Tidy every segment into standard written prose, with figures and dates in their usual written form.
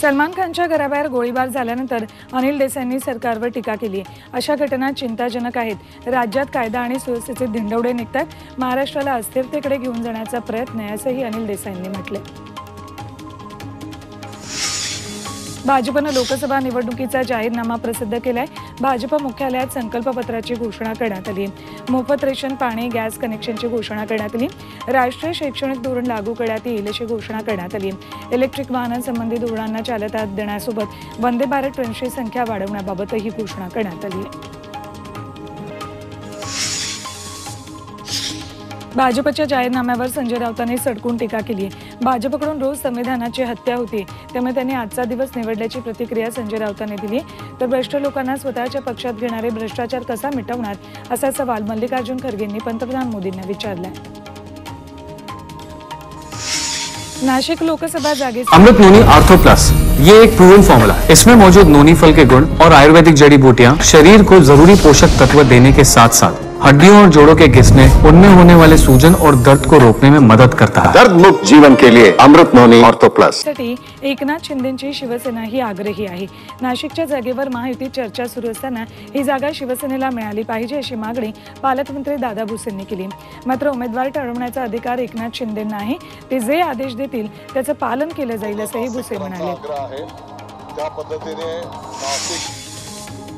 सलमान खानच्या घराबाहेर गोळीबार झाल्यानंतर अनिल देसाईंनी सरकारवर टीका केली। अशा घटना चिंताजनक आहेत। राज्यात कायदा आणि सुव्यवस्थेचे धिंडवडे निघतात। महाराष्ट्राला अस्थिरतेकडे घेऊन जाण्याचा प्रयत्न आहे असंही अनिल देसाईंनी म्हटले। भाजपने लोकसभा निवडणुकीचा जाहीरनामा प्रसिद्ध केलाय। भाजप मुख्यालयात संकल्पपत्राची घोषणा करण्यात आली। मोफत रेशन, पाणी, गॅस कनेक्शनची घोषणा करण्यात आली। राष्ट्रीय शैक्षणिक धोरण लागू करण्यात येईल अशी घोषणा करण्यात आली। इलेक्ट्रिक वाहनांसंबंधी धोरणांना चालना देण्यासोबत वंदे भारत ट्रेनची संख्या वाढवण्याबाबतही घोषणा करण्यात आली आहे। भाजपच्या जाहीरनाम्यावर संजय राऊतांनी सडकून टीका केली आहे। भाजपकडून रोज संविधानाची हत्या होती, त्यामुळे त्यांनी आजचा दिवस निवडल्याची प्रतिक्रिया संजय राऊतांनी दिली। तर भ्रष्ट लोकांना स्वतःच्या पक्षात घेणारे भ्रष्टाचार कसा मिटवणार असा सवाल मल्लिकार्जुन खरगेंनी पंतप्रधान मोदींना विचारलाय। नाशिक लोकसभा जागे अमृत नोनी आर्थो प्लस, ये एक प्रूवन फॉर्मूला है। इसमें मौजूद नोनी फल के गुण और आयुर्वेदिक जड़ी बूटियां शरीर को जरूरी पोषक तत्व देने के साथ साथ हड्डियों और जोड़ों के घिसने, उनमें होने वाले सूजन और दर्द को रोकने में मदद करता है। दर्द मुक्त जीवन के लिए अमृत नोनी आर्थो प्लस। एकनाथ शिंदेची शिवसेना ही आग्रही आहे। नाशिकच्या जागेवर महायुतीत चर्चा सुरू असताना ही जागा शिवसेनेला मिळाली पाहिजे अशी मागणी पालकमंत्री दादा भुसेंनी केली। मात्र उमेदवार ठरवण्याचा अधिकार एकनाथ शिंदेंना आहे। ते जे आदेश देतील त्याचं पालन केलं जाईल असंही भुसे म्हणाले।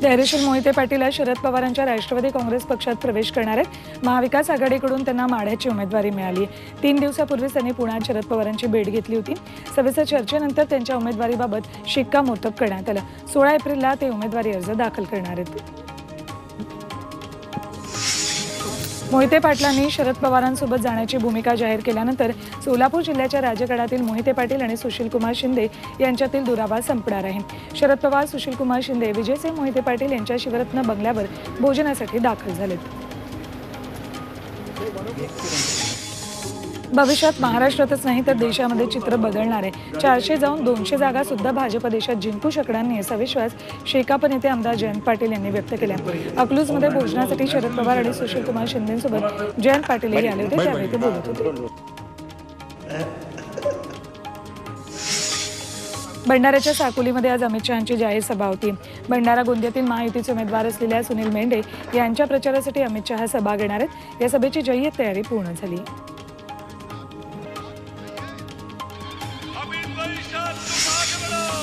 धैर्यशील मोहिते पाटील शरद पवारांच्या राष्ट्रवादी काँग्रेस पक्षात प्रवेश करणार आहेत। महाविकास आघाडीकडून त्यांना माढ्याची उमेदवारी मिळाली। 3 दिवसापूर्वीच त्यांनी पुण्यात शरद पवारांची भेट घेतली होती। सविस्तर चर्चेनंतर त्यांच्या उमेदवारीबाबत शिक्कामोर्तब करण्यात आलं। 16 एप्रिलला ते उमेदवारी अर्ज दाखल करणार आहेत। मोहिते पाटलांनी शरद पवारांसोबत जाण्याची भूमिका जाहीर केल्यानंतर सोलापूर जिल्ह्याच्या राजकारणातील मोहिते पाटील आणि सुशीलकुमार शिंदे यांच्यातील दुरावा संपणार आहे। शरद पवार, सुशीलकुमार शिंदे विजयसिंह मोहिते पाटील यांच्या शिवरत्न बंगल्यावर भोजनासाठी दाखल झालेत। भविष्यात महाराष्ट्रातच नाही तर देशामध्ये चित्र बदलणार आहे। 400 जाऊन 200 जागा सुद्धा भाजप देशात जिंकू शकणार नाही असा विश्वास शेकाप नेते आमदार जयंत पाटील यांनी व्यक्त केला। अकलूजमध्ये भोजनासाठी शरद पवार आणि सुशीलकुमार शिंदेसोबत जयंत पाटीलही आले होते, त्यावेळी ते बोलत होते। भंडाऱ्याच्या साकोलीमध्ये आज अमित शहांची जाहीर सभा होती। भंडारा गोंदियातील महायुतीचे उमेदवार असलेल्या सुनील मेंढे यांच्या प्रचारासाठी अमित शहा सभा घेणार आहेत। या सभेची जय्यत तयारी पूर्ण झाली।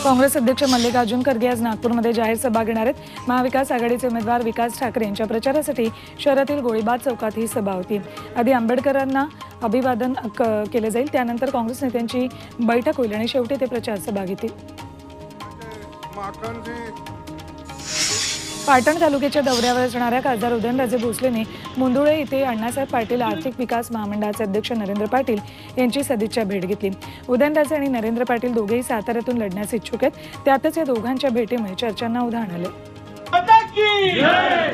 काँग्रेस अध्यक्ष मल्लिकार्जुन खरगे आज नागपूरमध्ये जाहीर सभा घेणार आहेत। महाविकास आघाडीचे उमेदवार विकास ठाकरे यांच्या प्रचारासाठी शहरातील गोळीबार चौकात ही सभा होती। आधी आंबेडकरांना अभिवादन केलं जाईल, त्यानंतर काँग्रेस नेत्यांची बैठक होईल आणि शेवटी ते प्रचार सभा घेतील। पाटण तालुक्याच्या दौऱ्यावर असणाऱ्या खासदार उदयनराजे भोसलेंनी मुंदुळे येथे अण्णासाहेब पाटील आर्थिक विकास महामंडळाचे अध्यक्ष नरेंद्र पाटील यांची सदिच्छा भेट घेतली। उदयनराजे आणि नरेंद्र पाटील दोघेही साताऱ्यातून लढण्यास इच्छुक आहेत। त्यातच या दोघांच्या भेटीमुळे चर्चांना उधाण आले।